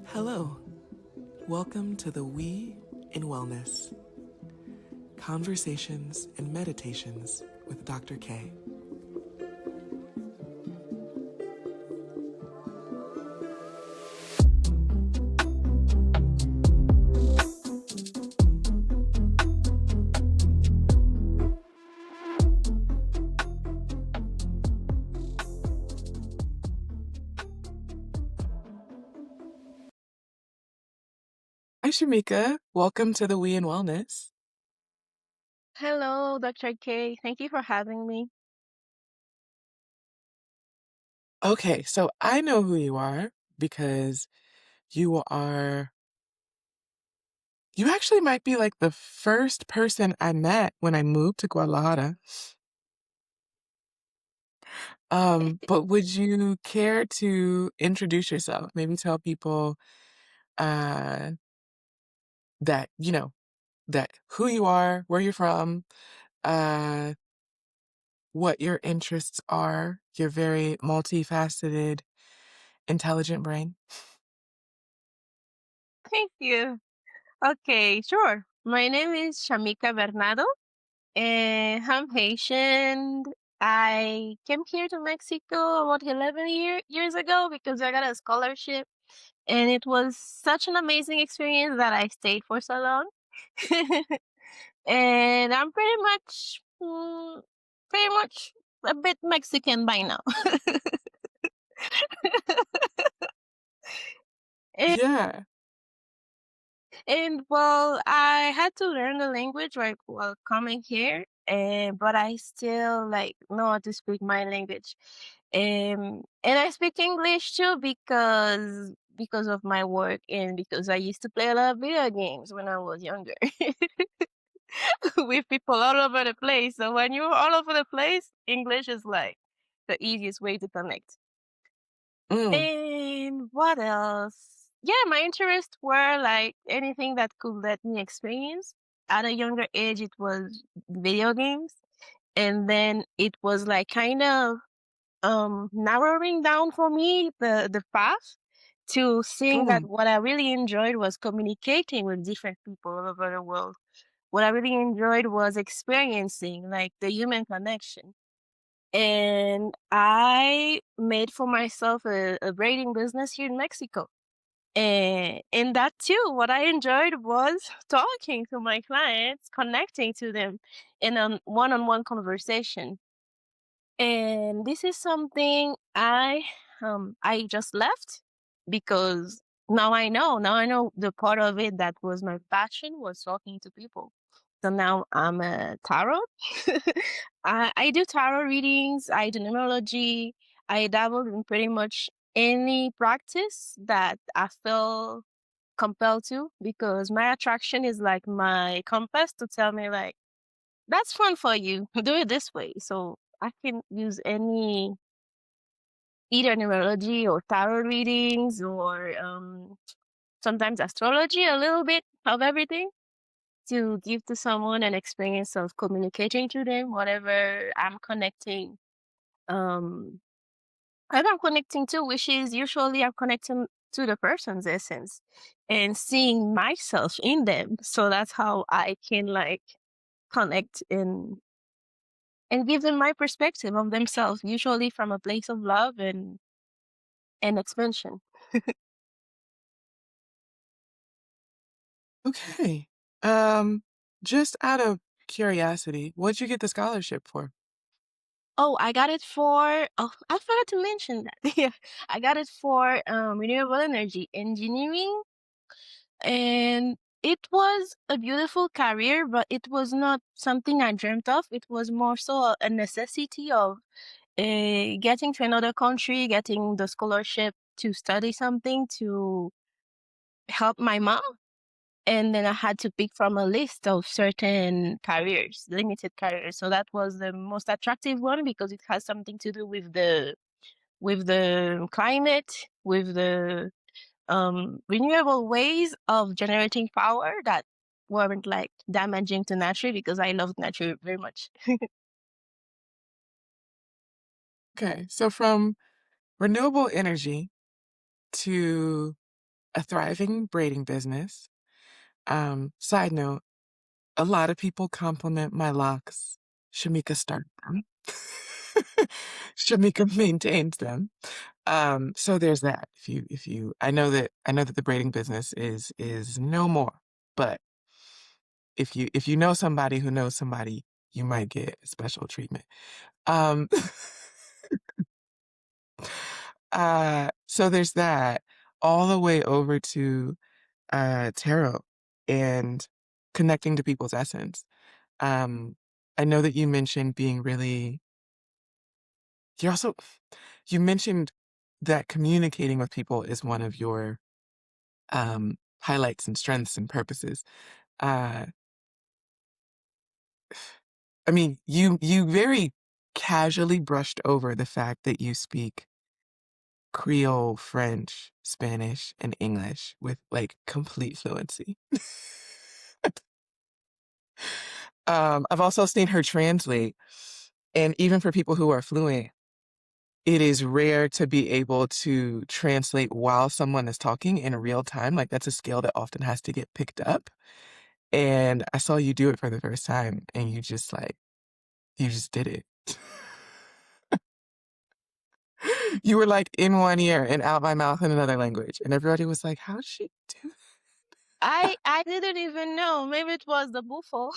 Hello, welcome to the We in Wellness Conversations and Meditations with Dr. K. Hi, Chamika. Welcome to the We in Wellness. Hello, Dr. K. Thank you for having me. Okay, so I know who you are because you are, you actually might be like the first person I met when I moved to Guadalajara. But would you care to introduce yourself? Maybe tell people uh, that, that who you are, where you're from, uh, what your interests are, your very multifaceted, intelligent brain. Thank you. Okay, sure. My name is Chamika Bernadeau, and I'm Haitian. I came here to Mexico about 11 years ago because I got a scholarship, and it was such an amazing experience that I stayed for so long. And I'm pretty much a bit Mexican by now. Yeah. And well, I had to learn the language like while coming here, but I still like know how to speak my language. And I speak English too because of my work and because I used to play a lot of video games when I was younger with people all over the place. So when you're all over the place, English is like the easiest way to connect. Mm, And what else? Yeah, my interests were like anything that could let me experience. At a younger age, it was video games. And then it was like kind of narrowing down for me the path to seeing that mm, what I really enjoyed was communicating with different people all over the world. What I really enjoyed was experiencing like the human connection. And I made for myself a braiding business here in Mexico. And in that too, what I enjoyed was talking to my clients, connecting to them in a one-on-one conversation. And this is something I just left because now I know the part of it that was my passion was talking to people. So now I'm a tarot. I do tarot readings, I do numerology, I dabble in pretty much any practice that I feel compelled to because my attraction is like my compass to tell me like that's fun for you. Do it this way. So I can use any either numerology or tarot readings or sometimes astrology, a little bit of everything to give to someone an experience of communicating to them, whatever I'm connecting. Um, whatever I'm connecting to, which is usually I'm connecting to the person's essence and seeing myself in them. So that's how I can like connect and give them my perspective of themselves, usually from a place of love and expansion. okay. Um, just out of curiosity, what'd you get the scholarship for? Oh, I got it for I forgot to mention that. Yeah. I got it for renewable energy engineering, and it was a beautiful career, but it was not something I dreamt of. It was more so a necessity of getting to another country, getting the scholarship to study something to help my mom. And then I had to pick from a list of certain careers, limited careers. So that was the most attractive one because it has something to do with the climate, with the renewable ways of generating power that weren't like damaging to nature because I love nature very much. Okay, so from renewable energy, to a thriving braiding business. Side note, a lot of people compliment my locks. Shamika started them. Shamika maintains them. So there's that. If you I know that the braiding business is no more, but if you know somebody who knows somebody, you might get special treatment. Um so there's that, all the way over to tarot and connecting to people's essence. Um, I know that you mentioned being really, you also, you mentioned that communicating with people is one of your highlights and strengths and purposes. Uh, I mean, you very casually brushed over the fact that you speak Creole, French, Spanish, and English with like complete fluency. I've also seen her translate, and even for people who are fluent, it is rare to be able to translate while someone is talking in real time. Like that's a skill that often has to get picked up. And I saw you do it for the first time, and you just did it. You were like in one ear and out my mouth in another language, and everybody was like, "How'd she do that?" I didn't even know. Maybe it was the Bufo.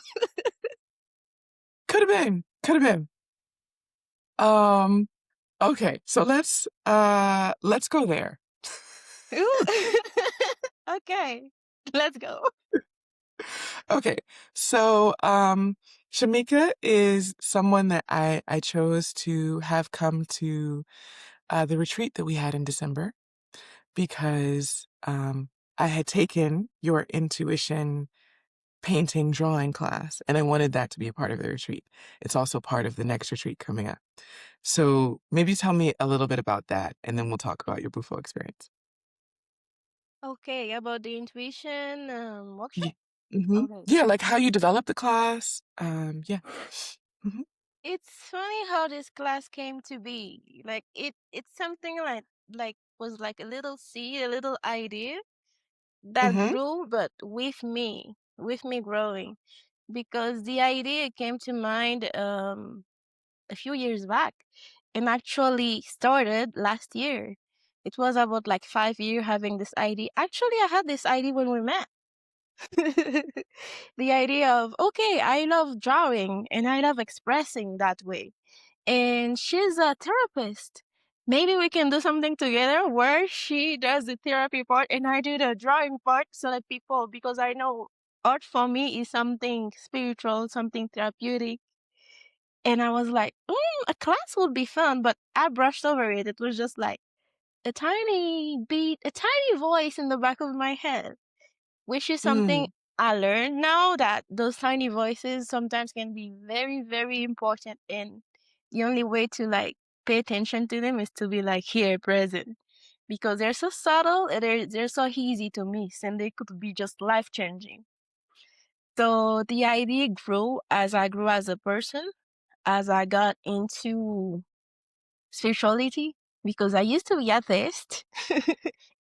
Could have been, could have been. Um, okay, so let's go there. Ooh. Okay, let's go. Okay, so Shamika is someone that I chose to have come to the retreat that we had in December because I had taken your intuition painting drawing class and I wanted that to be a part of the retreat. It's also part of the next retreat coming up. So maybe tell me a little bit about that and then we'll talk about your Bufo experience. Okay, about the intuition workshop. Yeah. Hmm. Okay. Yeah, like how you developed the class. Yeah. Hmm. It's funny how this class came to be. Like it's something like was like a little seed, a little idea that Hmm. grew, but with me growing. Because the idea came to mind a few years back and actually started last year. It was about like 5 years having this idea. Actually, I had this idea when we met. The idea of, okay, I love drawing and I love expressing that way. And she's a therapist. Maybe we can do something together where she does the therapy part and I do the drawing part so that people, because I know art for me is something spiritual, something therapeutic. And I was like, a class would be fun, but I brushed over it. It was just like a tiny beat, a tiny voice in the back of my head, which is something Mm. I learned now that those tiny voices sometimes can be very, very important. And the only way to like pay attention to them is to be like here, present, because they're so subtle and they're so easy to miss, and they could be just life changing. So the idea grew as I grew as a person, as I got into spirituality, because I used to be atheist,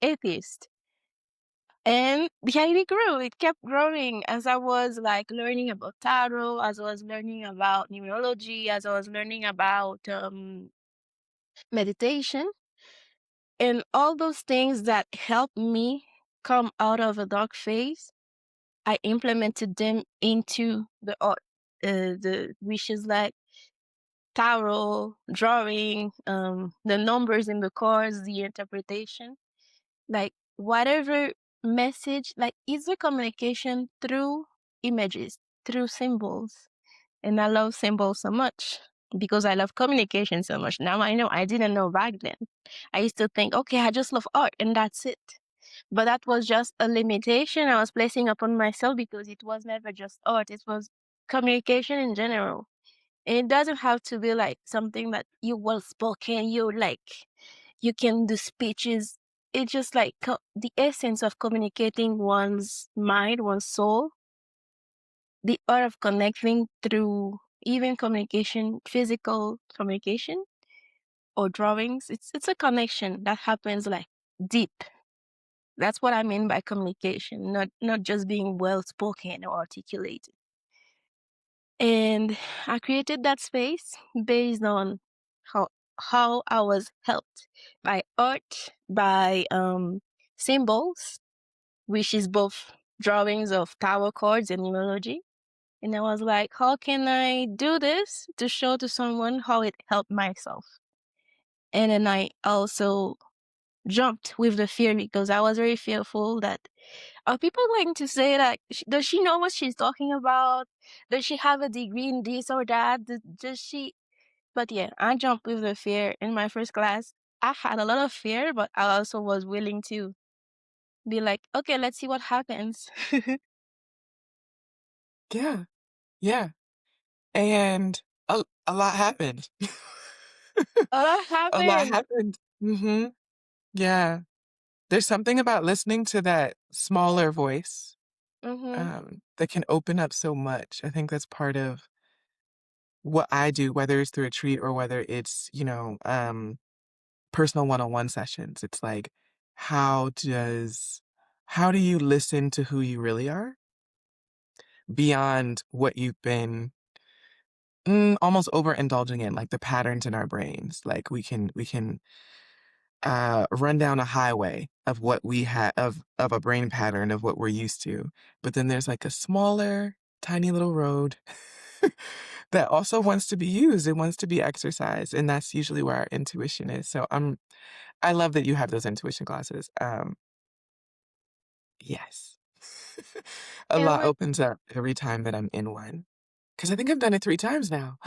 atheist. And the idea grew. It kept growing as I was like learning about tarot, as I was learning about numerology, as I was learning about meditation, and all those things that helped me come out of a dark phase. I implemented them into the art, the which is like tarot, drawing, the numbers in the cards, the interpretation, like whatever message, like it's a communication through images, through symbols. And I love symbols so much because I love communication so much. Now I know, I didn't know back then. I used to think, okay, I just love art and that's it. But that was just a limitation I was placing upon myself because it was never just art, it was communication in general. And it doesn't have to be like something that you well spoken, you like, you can do speeches. It's just like the essence of communicating one's mind, one's soul, the art of connecting through even communication, physical communication or drawings. It's a connection that happens like deep. That's what I mean by communication, not just being well spoken or articulated. And I created that space based on how how I was helped by art, by symbols, which is both drawings of tarot cards and numerology. And I was like, how can I do this to show to someone how it helped myself? And then I also jumped with the fear because I was very fearful that are people going to say that does she know what she's talking about? Does she have a degree in this or that? Does she? But yeah, I jumped with the fear in my first class. I had a lot of fear, but I also was willing to be like, okay, let's see what happens. Yeah, yeah, and a lot happened. A lot A lot happened. happened. Mhm. Yeah. There's something about listening to that smaller voice, Mm-hmm. that can open up so much. I think that's part of what I do, whether it's the retreat or whether it's, personal one-on-one sessions. It's like, how does how do you listen to who you really are beyond what you've been almost overindulging in, like the patterns in our brains. Like we can run down a highway of what we have of a brain pattern of what we're used to. But then there's like a smaller, tiny little road that also wants to be used. It wants to be exercised. And that's usually where our intuition is. So I love that you have those intuition classes. Yes. A And lot when opens up every time that I'm in one. Because I think I've done it 3 times now.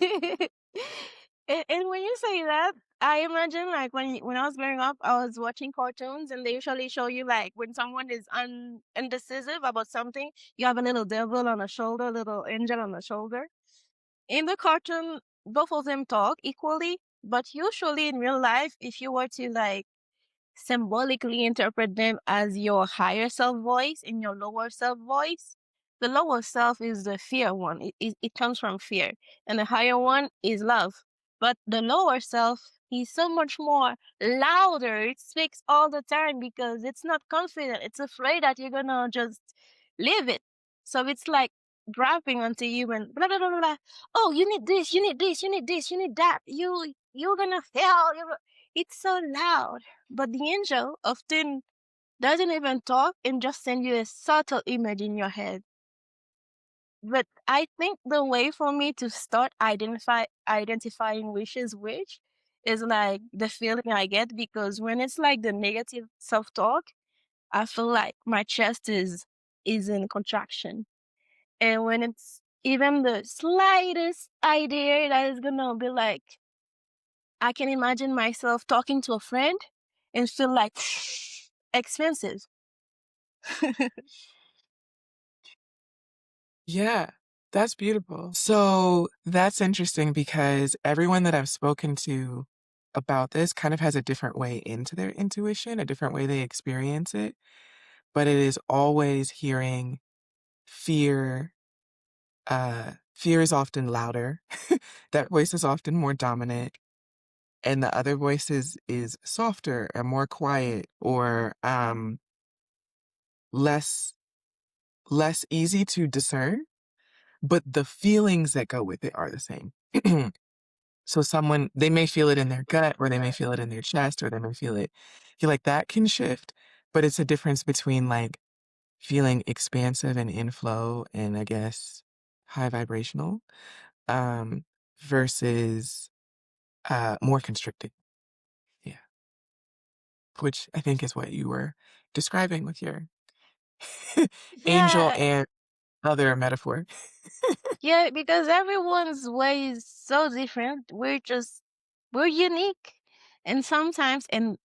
and when you say that, I imagine like when I was growing up, I was watching cartoons and they usually show you like when someone is indecisive about something, you have a little devil on the shoulder, little angel on the shoulder. In the cartoon, both of them talk equally, but usually in real life, if you were to like symbolically interpret them as your higher self voice and your lower self voice. The lower self is the fear one. It comes from fear. And the higher one is love. But the lower self is so much more louder. It speaks all the time because it's not confident. It's afraid that you're going to just leave it. So it's like grabbing onto you and blah, blah, blah, blah, blah. Oh, you need this, you need this, you need this, you need that. You're going to fail. It's so loud. But the angel often doesn't even talk and just send you a subtle image in your head. But I think the way for me to start identifying which is which is like the feeling I get because when it's like the negative self talk, I feel like my chest is in contraction. And when it's even the slightest idea that is gonna be like I can imagine myself talking to a friend and feel like expensive. Yeah, that's beautiful. So that's interesting because everyone that I've spoken to about this kind of has a different way into their intuition, a different way they experience it. But it is always hearing fear. Fear is often louder. That voice is often more dominant. And the other voice is softer and more quiet or less less easy to discern, but the feelings that go with it are the same. So someone they may feel it in their gut or they may feel it in their chest or they may feel like that can shift, but it's a difference between like feeling expansive and in flow and I guess high vibrational, um, versus more constricted. Yeah. Which I think is what you were describing with your angel Yeah, and other metaphor. yeah, because everyone's way is so different. We're unique. And sometimes and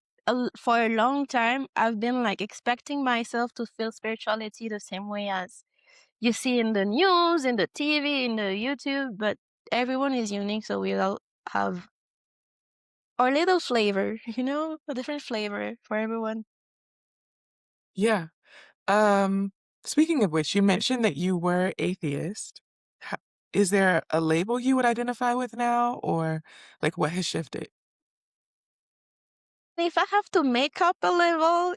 for a long time I've been like expecting myself to feel spirituality the same way as you see in the news, in the TV, in the YouTube, but everyone is unique, so we all have our little flavor, a different flavor for everyone. Yeah. Um, Speaking of which, you mentioned that you were atheist. Ho Is there a label you would identify with now, or, like, what has shifted? If I have to make up a level,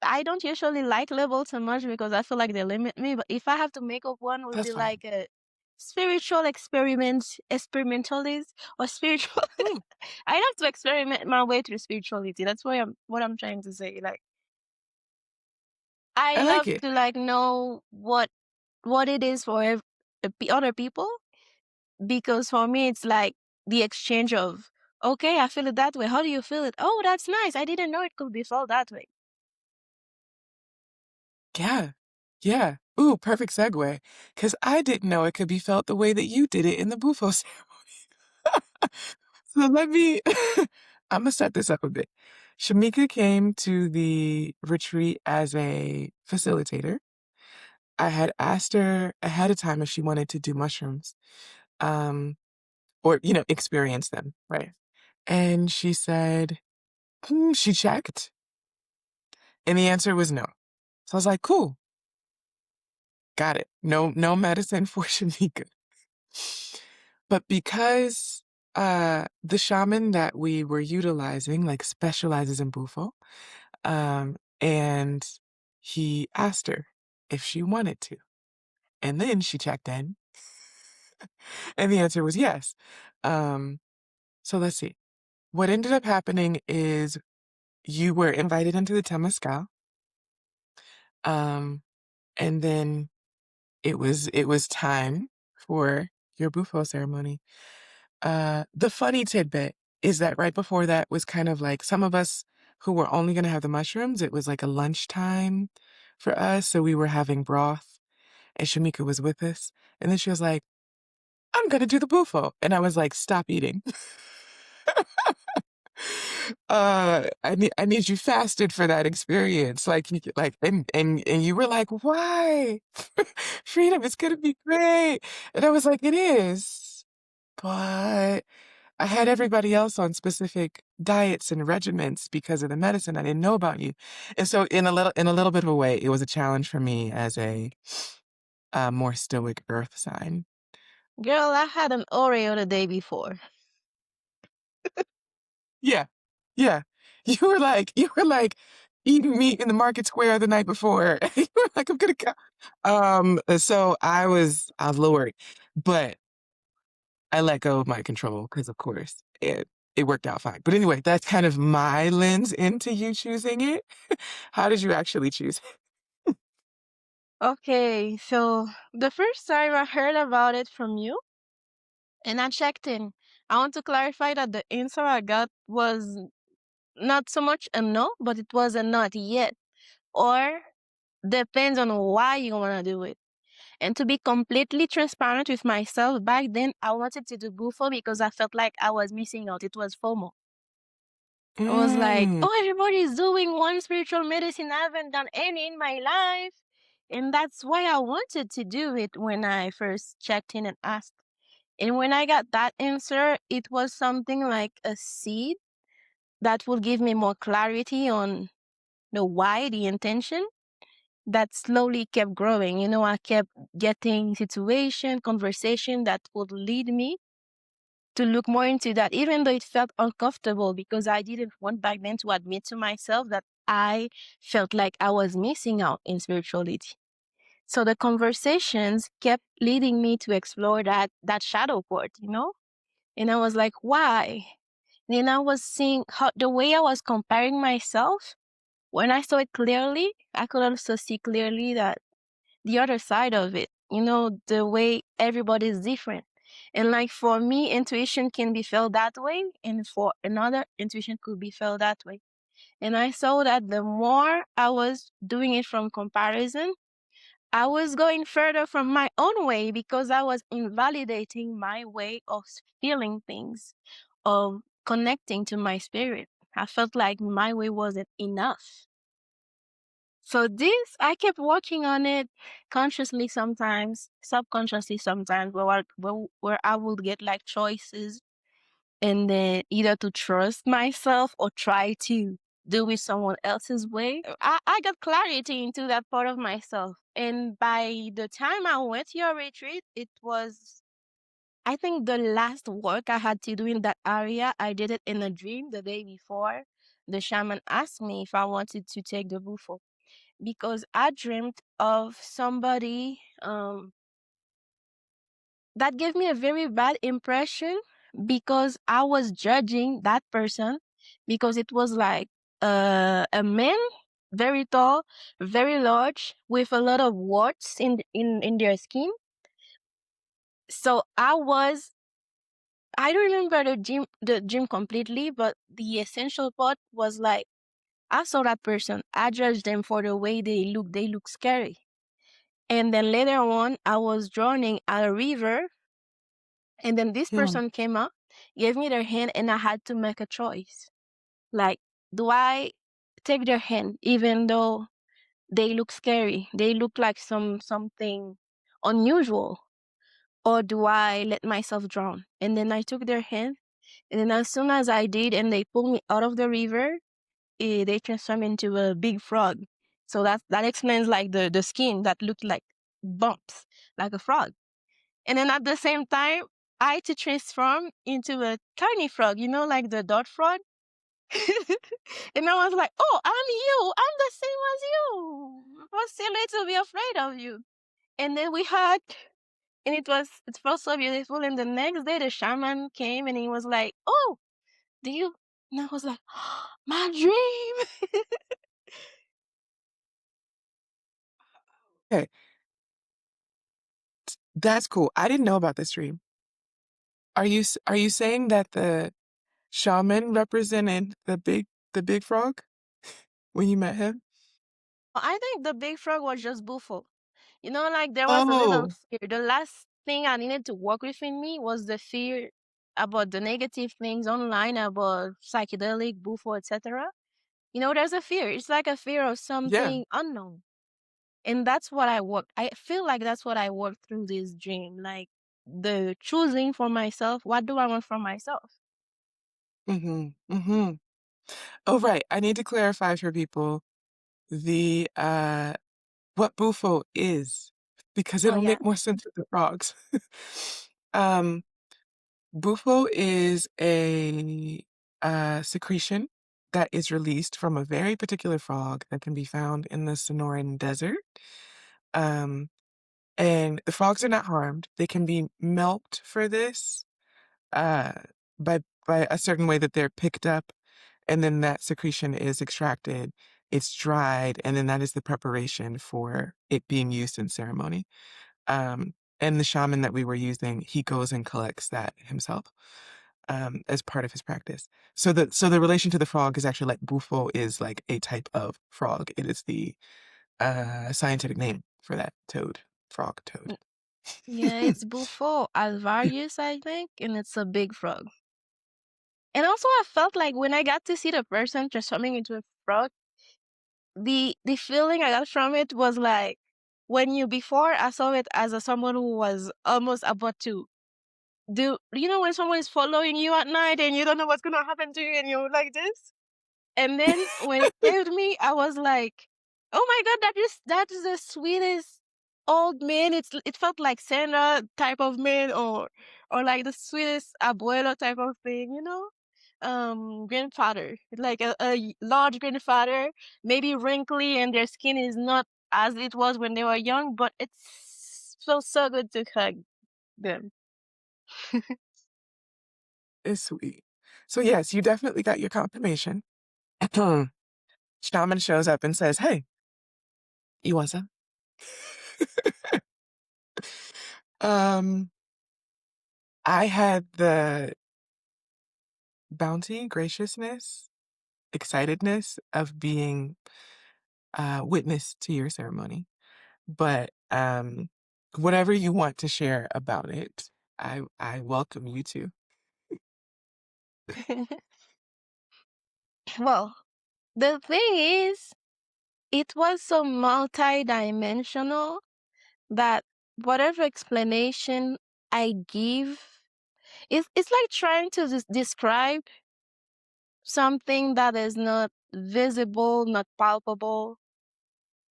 I don't usually like levels so much because I feel like they limit me. But if I have to make up one, would That's be fine. like a spiritual experimentalist or spiritual. Mm, I have to experiment my way through spirituality. That's what I'm trying to say. Like I I like love it. to like know what it is for other people, because for me it's like the exchange of, okay, I feel it that way. How do you feel it? Oh, that's nice. I didn't know it could be felt that way. Yeah. Yeah. Ooh, perfect segue. Because I didn't know it could be felt the way that you did it in the Bufo ceremony. So let me, I'm going to set this up a bit. Chamika came to the retreat as a facilitator. I had asked her ahead of time if she wanted to do mushrooms, um, or, experience them, right? And she said, she checked, and the answer was no. So I was like, cool, got it. No, no medicine for Shamika. But because the shaman that we were utilizing like specializes in bufo, and he asked her if she wanted to. And then she checked in, and the answer was yes. Um, so let's see. What ended up happening is you were invited into the Temescal, um, and then it was time for your bufo ceremony. The funny tidbit is that right before that was kind of like some of us who were only going to have the mushrooms, it was like a lunchtime for us. So we were having broth, and Shamika was with us. And then she was like, I'm going to do the bufo. And I was like, stop eating. I need you fasted for that experience. Like, and you were like, why? Freedom, it's going to be great. And I was like, it is. But I had everybody else on specific diets and regimens because of the medicine. I didn't know about you. And so in a little bit of a way, it was a challenge for me as a more stoic earth sign. Girl, I had an Oreo the day before. Yeah. Yeah. You were like eating meat in the market square the night before. You were like, I'm gonna go. So I was lowered, but I let go of my control because of course it worked out fine. But anyway, that's kind of my lens into you choosing it. How did you actually choose? Okay, so the first time I heard about it from you and I checked in, I want to clarify that the answer I got was not so much a no, but it was a not yet, or depends on why you want to do it. And to be completely transparent with myself, back then I wanted to do Bufo because I felt like I was missing out. It was FOMO. I was like, Mm, oh, everybody's doing one spiritual medicine. I haven't done any in my life. And that's why I wanted to do it when I first checked in and asked. And when I got that answer, it was something like a seed that would give me more clarity on the why, the intention that slowly kept growing. I kept getting situation, conversation that would lead me to look more into that, even though it felt uncomfortable because I didn't want back then to admit to myself that I felt like I was missing out in spirituality. So the conversations kept leading me to explore that shadow part. And I was like, why? Then I was seeing how the way I was comparing myself. When I saw it clearly, I could also see clearly that the other side of it, the way everybody's different. And like for me, intuition can be felt that way, and for another, intuition could be felt that way. And I saw that the more I was doing it from comparison, I was going further from my own way because I was invalidating my way of feeling things, of connecting to my spirit. I felt like my way wasn't enough. So this, I kept working on it consciously sometimes, subconsciously sometimes, where I would get like choices and then either to trust myself or try to do it someone else's way. I got clarity into that part of myself. And by the time I went to your retreat, it was, I think, the last work I had to do in that area. I did it in a dream the day before. the shaman asked me if I wanted to take the Bufo because I dreamt of somebody that gave me a very bad impression because I was judging that person because it was like a man, very tall, very large, with a lot of warts in their skin. So I don't remember the gym completely, but the essential part was like I saw that person. I judged them for the way they look. They look scary. And then later on, I was drowning at a river, and then this Hmm. person came up, gave me their hand, and I had to make a choice. Like, do I take their hand even though they look scary? They look like something unusual, or do I let myself drown? And then I took their hand, and then as soon as I did, and they pulled me out of the river, they transformed into a big frog. So that explains like the skin that looked like bumps, like a frog. And then at the same time, I had to transform into a tiny frog, like the dot frog. And I was like, oh, I'm you. I'm the same as you. I was silly to be afraid of you. And then we hugged, and it felt so beautiful. And the next day, the shaman came, and he was like, oh, do you? And I was like, my dream. Okay, that's cool. I didn't know about this dream. Are you saying that the shaman represented the big frog when you met him? I think the big frog was just Bufo. Like there was a little Oh, fear. The last thing I needed to work within me was the fear about the negative things online about psychedelic, Bufo, etc. There's a fear. It's like a fear of yeah. something unknown. And that's what I worked. I feel like that's what I worked through this dream. Like the choosing for myself. What do I want for myself? Mm-hmm. Mm-hmm. Oh, right. I need to clarify for people the what bufo is because Oh it'll yeah. make more sense with the frogs. um, Bufo is a secretion that is released from a very particular frog that can be found in the Sonoran Desert. Um, and the frogs are not harmed. They can be milked for this uh, by a certain way that they're picked up, and then that secretion is extracted. It's dried, and then that is the preparation for it being used in ceremony. And the shaman that we were using, he goes and collects that himself as part of his practice. So the relation to the frog is actually like bufo is like a type of frog. It is the scientific name for that toad, frog toad. Mm, yeah, it's Bufo alvarius, I think, and it's a big frog. And also I felt like when I got to see the person transforming into a frog, the feeling I got from it was like before I saw it as someone who was almost about to do when someone is following you at night and you don't know what's gonna happen to you and you're like this? And then when it saved me, I was like, "Oh my god, that is the sweetest old man." It felt like Sandra type of man, or like the sweetest abuelo type of thing. Grandfather, like a large grandfather, maybe wrinkly, and their skin is not as it was when they were young, but it's so good to hug them. It's sweet. So yes, you definitely got your confirmation. Shaman shows up and says, "Hey, you want some?" Um, I had the bounty, graciousness, excitedness of being witness to your ceremony. But whatever you want to share about it, I welcome you to. Well, the thing is, it was so multi-dimensional that whatever explanation I give, it's like trying to describe something that is not visible, not palpable,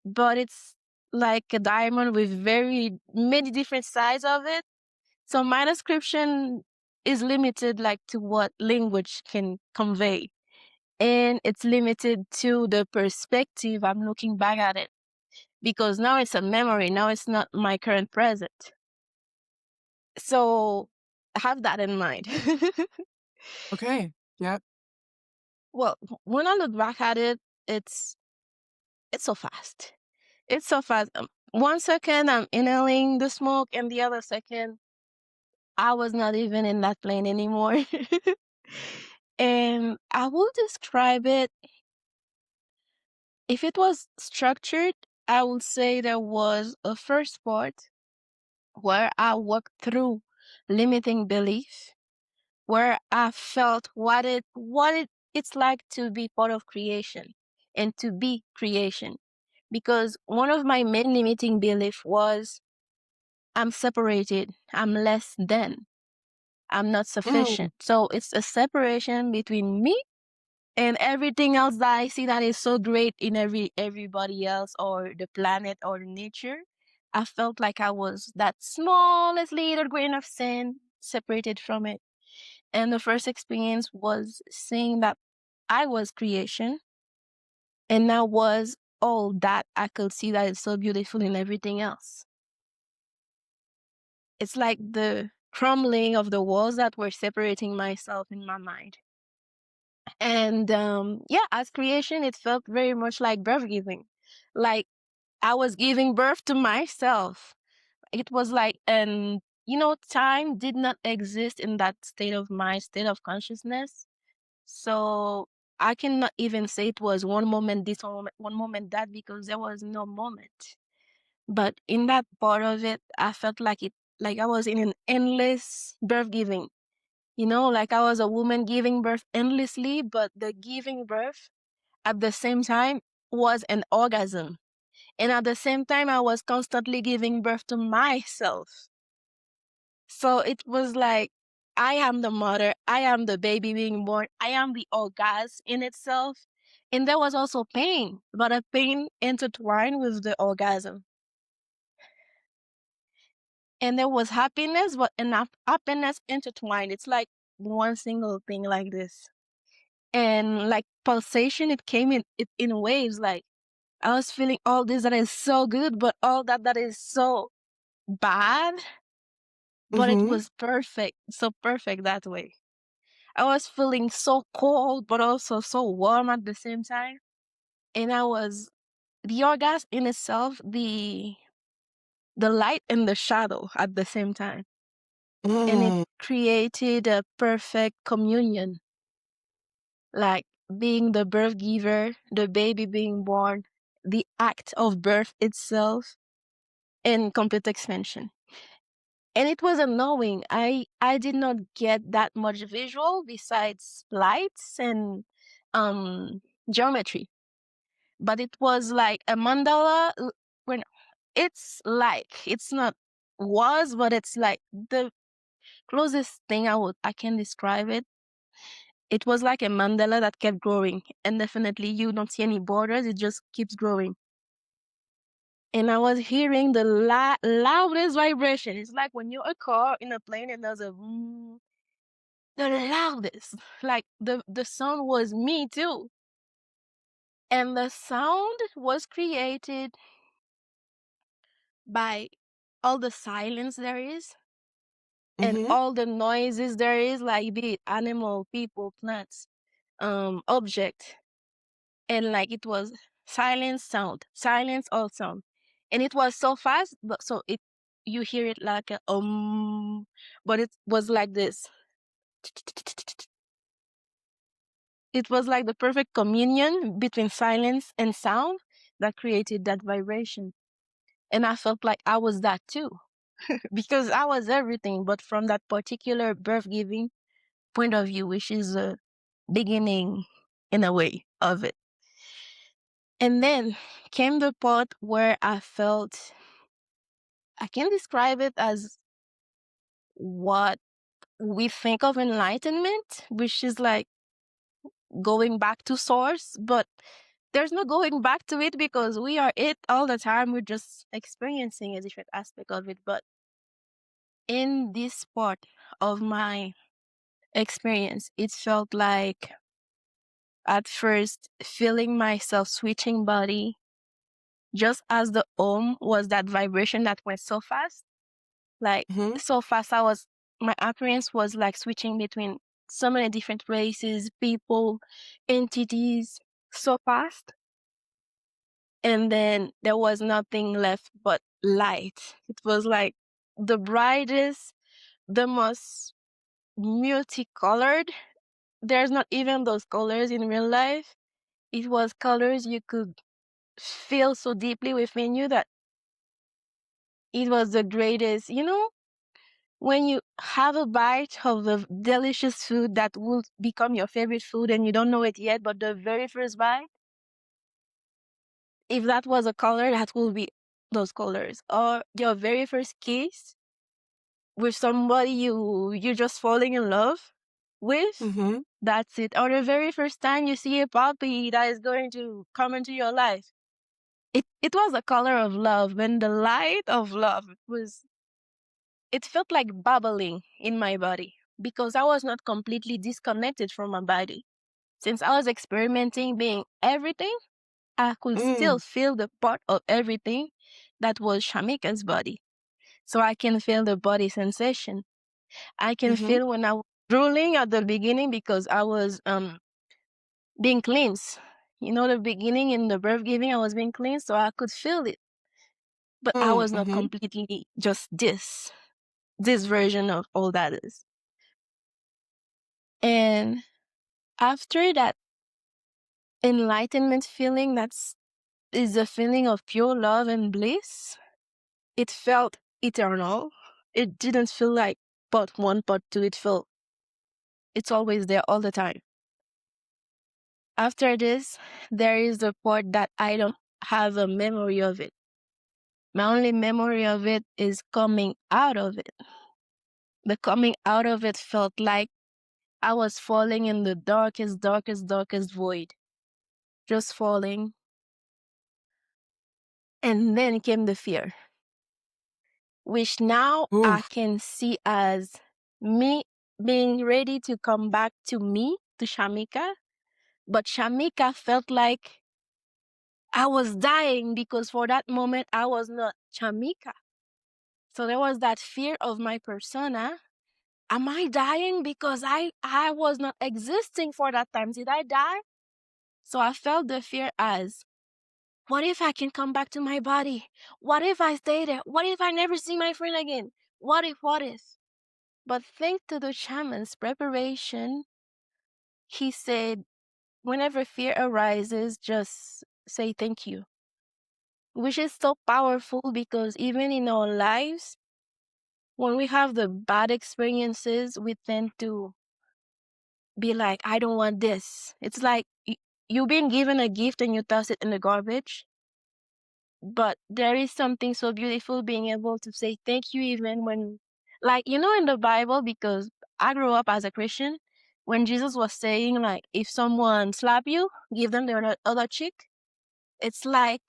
but it's like a diamond with very many different sides of it. So my description is limited like to what language can convey. and it's limited to the perspective I'm looking back at it, because now it's a memory. Now it's not my current present. So have that in mind. Okay. Yep. Well, when I look back at it, it's it's so fast. It's so fast. 1 second I'm inhaling the smoke, and the other second I was not even in that plane anymore. And I will describe it, if it was structured, I would say there was a first part where I worked through limiting belief, where I felt it's like to be part of creation and to be creation. Because one of my main limiting belief was I'm separated, I'm less than, I'm not Mm. sufficient. So it's a separation between me and everything else that I see that is so great in everybody else, or the planet or nature. I felt like I was that smallest little grain of sand separated from it. And the first experience was seeing that I was creation, and that was all that I could see that is so beautiful in everything else. It's like the crumbling of the walls that were separating myself in my mind. And yeah, as creation, it felt very much like birth giving. Like I was giving birth to myself. It was like, and time did not exist in that state of mind, state of consciousness. So I cannot even say it was one moment this, one moment that, because there was no moment. But in that part of it, I felt like like I was in an endless birth giving. Like I was a woman giving birth endlessly, but the giving birth at the same time was an orgasm. And at the same time, I was constantly giving birth to myself. So it was like, I am the mother, I am the baby being born, I am the orgasm in itself. And there was also pain, but a pain intertwined with the orgasm. And there was happiness, but enough happiness intertwined. It's like one single thing like this. And like pulsation, it came in waves. Like I was feeling all this that is so good, but all that is so bad, but it Mhm. was perfect. So perfect that way. I was feeling so cold, but also so warm at the same time. And I was the orgasm in itself, the light and the shadow at the same time. And it Mm. created a perfect communion, like being the birth giver, the baby being born, the act of birth itself, and complete expansion. And it was unknowing. I did not get that much visual besides lights and um geometry. But it was like a mandala when it's not was, but it's like the closest thing I can describe it. It was like a mandala that kept growing, and definitely you don't see any borders, it just keeps growing. And I was hearing the loudest vibration. It's like when you're a car in a plane and there's a the loudest. Like the sound was me too. And the sound was created by all the silence there is and Mhm. all the noises there is, like be it animal, people, plants, object. And like it was silence, sound, silence, all sound. And it was so fast, but so it you hear it like a but it was like this. It was like the perfect communion between silence and sound that created that vibration. And I felt like I was that too, because I was everything, but from that particular birth giving point of view, which is a beginning in a way of it. And then came the part where I felt, I can describe it as what we think of enlightenment, which is like going back to source, but there's no going back to it because we are it all the time. We're just experiencing a different aspect of it. But in this part of my experience, it felt like at first feeling myself switching body just as the was that vibration that went so fast. Like Mhm. so fast my appearance was like switching between so many different races, people, entities so fast. And then there was nothing left but light. It was like the brightest, the most multicolored. There's not even those colors in real life. It was colors you could feel so deeply within you that it was the greatest. You know, when you have a bite of the delicious food that will become your favorite food and you don't know it yet, but the very first bite, if that was a color, that will be those colors. Or your very first kiss with somebody you're just falling in love with, Mhm. that's it. Or the very first time you see a puppy that is going to come into your life. It was a color of love, and the light of love was, it felt like bubbling in my body because I was not completely disconnected from my body. Since I was experimenting being everything, I could still Mm. feel the part of everything that was Shamika's body. So I can feel the body sensation. I can Mhm. feel when I was drooling at the beginning because I was being cleansed. You know, the beginning in the birth giving, I was being cleansed, so I could feel it. But I Mm. was not Mhm. completely just this version of all that is. And after that enlightenment feeling, that's is a feeling of pure love and bliss. It felt eternal. It didn't feel like part one, part two. It felt it's always there all the time. After this, there is the part that I don't have a memory of it. My only memory of it is coming out of it. The coming out of it felt like I was falling in the darkest, darkest, darkest void. Just falling. And then came the fear, which now I Oof. can see as me being ready to come back to me, to Chamika. But Chamika felt like I was dying because for that moment I was not Chamika. So there was that fear of my persona. Am I dying because I was not existing for that time? Did I die? So I felt the fear as, what if I can come back to my body? What if I stay there? What if I never see my friend again? What if, what if? But thanks to the shaman's preparation, he said, whenever fear arises, just say thank you. Which is so powerful because even in our lives, when we have the bad experiences, we tend to be like, I don't want this. It's like you've been given a gift and you toss it in the garbage. But there is something so beautiful being able to say thank you even when, like, you know, in the Bible, because I grew up as a Christian, when Jesus was saying, like, if someone slap you, give them their other cheek. It's like,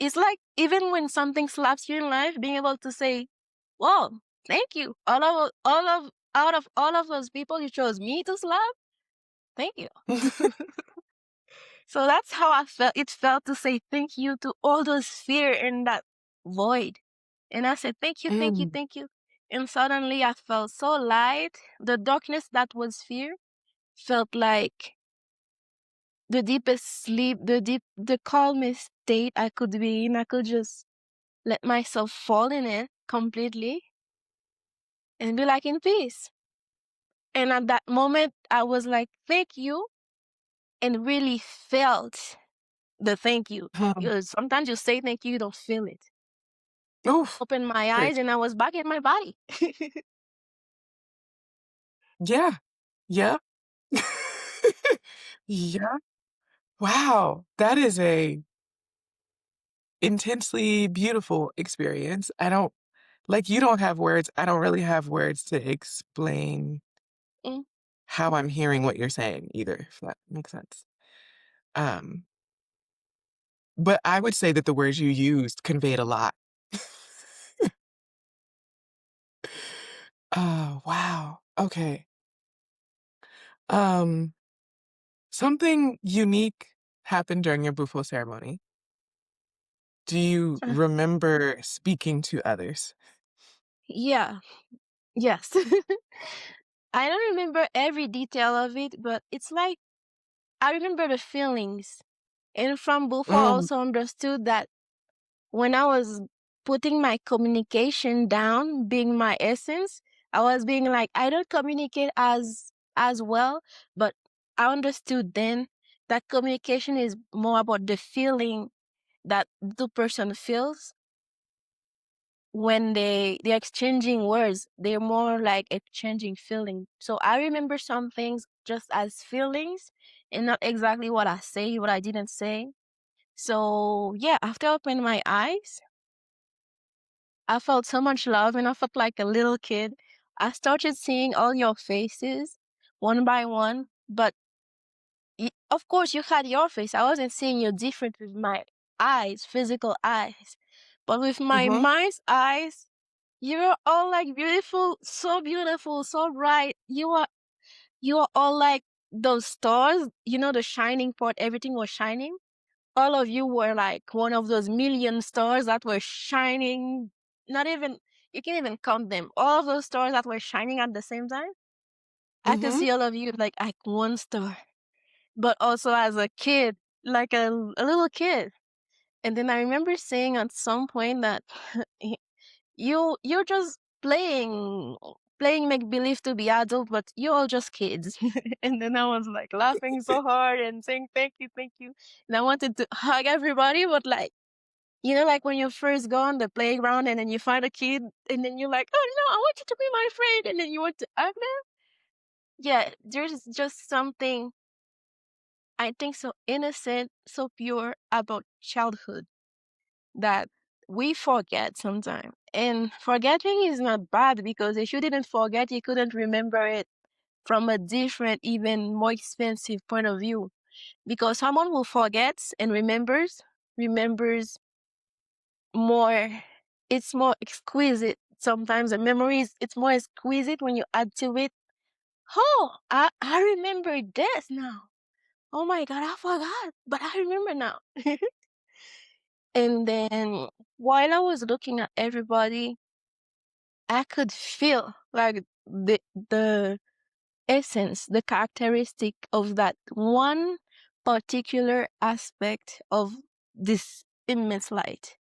it's like even when something slaps you in life, being able to say, "Whoa, thank you! Out of all of those people, you chose me to slap. Thank you." So that's how I felt. It felt to say thank you to all those fear in that void. And I said, thank you, thank you, Mm. thank you. And suddenly I felt so light. The darkness that was fear felt like the deepest sleep, the calmest state I could be in. I could just let myself fall in it completely and be like in peace. And at that moment, I was like, thank you, and really felt the thank you. Um, Because sometimes you say thank you, you don't feel it. Oof. Opened my Right. eyes and I was back in my body. Yeah. Yeah. Yeah. Wow. That is a intensely beautiful experience. I don't like you don't have words. I don't really have words to explain Mm, how I'm hearing what you're saying either, if that makes sense. Um, but I would say that the words you used conveyed a lot. Oh, wow. Okay. Um, something unique happened during your Bufo ceremony. Do you Uh, remember speaking to others? yeah, yes. I don't remember every detail of it, but it's like I remember the feelings. And from Bufo, I Mm, also understood that when I was putting my communication down, being my essence, I was being like, I don't communicate as well, but I understood then that communication is more about the feeling that the person feels when they're exchanging words. They're more like exchanging feeling. So I remember some things just as feelings and not exactly what I say, what I didn't say. So yeah, after I opened my eyes, I felt so much love and I felt like a little kid. I started seeing all your faces one by one, but of course you had your face. I wasn't seeing you different with my eyes, physical eyes. But with my mhm, mind's eyes, you're all like beautiful, so bright. You are all like those stars, you know, the shining part, everything was shining. All of you were like one of those million stars that were shining. Not even, you can't even count them. All of those stars that were shining at the same time. I could mhm. see all of you like one star, but also as a kid, like a little kid. And then I remember saying at some point that you're just playing make believe to be adult, but you're all just kids. And then I was like laughing so hard and saying thank you. And I wanted to hug everybody, but like, you know, like when you first go on the playground and then you find a kid and then you're like, oh no, I want you to be my friend, and then you want to hug them. Yeah, there's just something I think so innocent, so pure about childhood that we forget sometimes. And forgetting is not bad because if you didn't forget, you couldn't remember it from a different, even more expensive point of view. Because someone who forgets and remembers more, it's more exquisite. Sometimes the memories, it's more exquisite when you add to it. Oh, I remember this now. Oh my God, I forgot, but I remember now. And then while I was looking at everybody, I could feel like the essence, the characteristic of that one particular aspect of this immense light.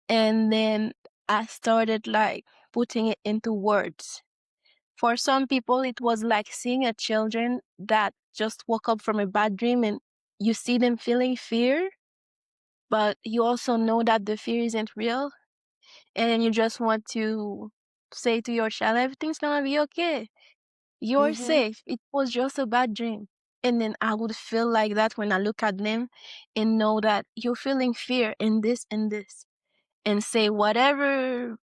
And then I started like putting it into words. For some people, it was like seeing a children that just woke up from a bad dream and you see them feeling fear, but you also know that the fear isn't real. And then you just want to say to your child, everything's gonna be okay. You're Mhm, safe. It was just a bad dream. And then I would feel like that when I look at them and know that you're feeling fear in this and this. And say whatever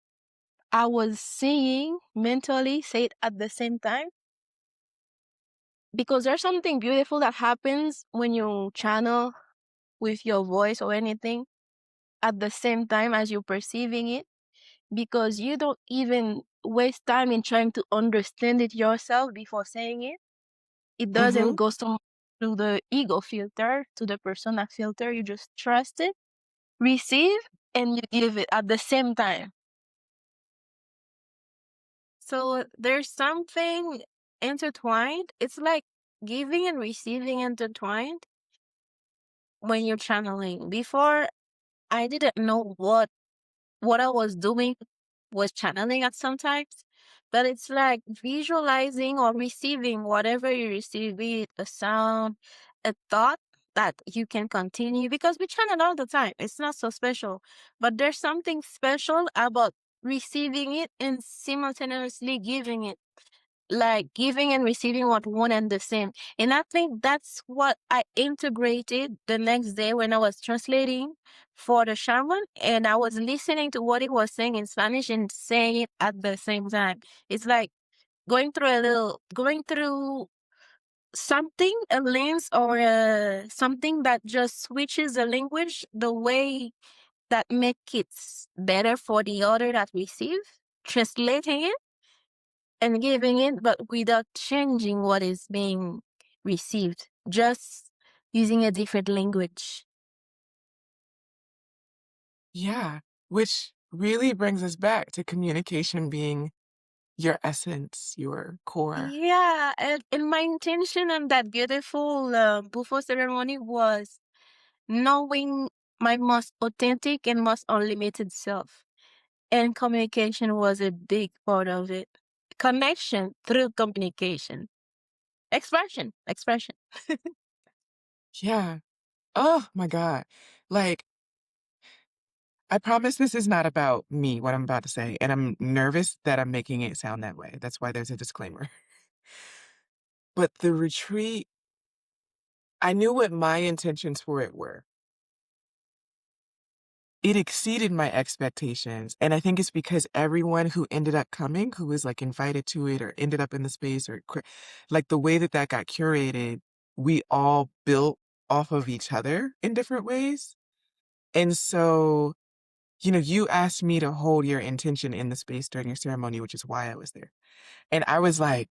I was seeing mentally, say it at the same time. Because there's something beautiful that happens when you channel with your voice or anything at the same time as you're perceiving it. Because you don't even waste time in trying to understand it yourself before saying it. It doesn't mhm. go so to the ego filter, to the persona filter. You just trust it, receive, and you give it at the same time. So there's something intertwined. It's like giving and receiving intertwined when you're channeling. Before, I didn't know what I was doing was channeling at sometimes, but it's like visualizing or receiving whatever you receive, be it a sound, a thought that you can continue because we channel all the time. It's not so special, but there's something special about receiving it and simultaneously giving it, like giving and receiving what one and the same. And I think that's what I integrated the next day when I was translating for the shaman and I was listening to what he was saying in Spanish and saying it at the same time. It's like going through something, a lens or something that just switches the language, the way that make it better for the other that receive, translating it and giving it, but without changing what is being received, just using a different language. Yeah, which really brings us back to communication being your essence, your core. Yeah, and my intention on that beautiful Bufo ceremony was knowing my most authentic and most unlimited self. And communication was a big part of it. Connection through communication. Expression. Yeah. Oh my God. Like, I promise this is not about me, what I'm about to say, and I'm nervous that I'm making it sound that way. That's why there's a disclaimer. But the retreat, I knew what my intentions for it were. It exceeded my expectations, and I think it's because everyone who ended up coming, who was, like, invited to it or ended up in the space or like, the way that that got curated, we all built off of each other in different ways, and so, you asked me to hold your intention in the space during your ceremony, which is why I was there, and I was like,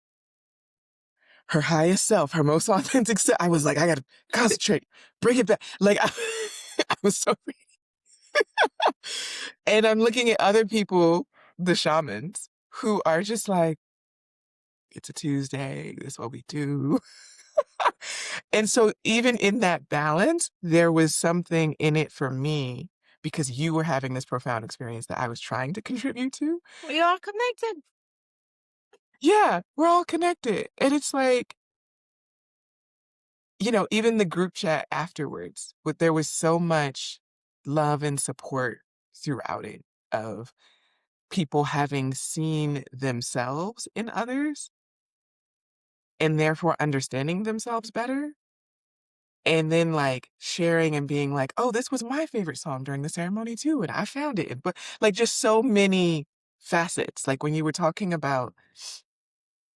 her highest self, her most authentic self. I was like, "I gotta concentrate, bring it back." Like, I was so and I'm looking at other people, the shamans, who are just like, "It's a Tuesday, this is what we do." And so even in that balance, there was something in it for me because you were having this profound experience that I was trying to contribute to. We are connected. Yeah, we're all connected, and it's like, even the group chat afterwards, but there was so much love and support throughout it of people having seen themselves in others and therefore understanding themselves better. And then like sharing and being like, oh, this was my favorite song during the ceremony too. And I found it. But like just so many facets. Like when you were talking about,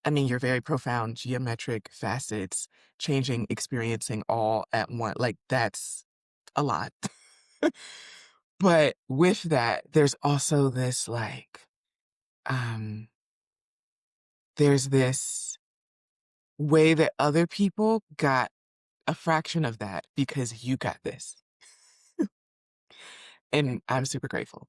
I mean, your very profound geometric facets, changing, experiencing all at once. Like that's a lot. But with that, there's also this like, um, there's this way that other people got a fraction of that because you got this. And I'm super grateful.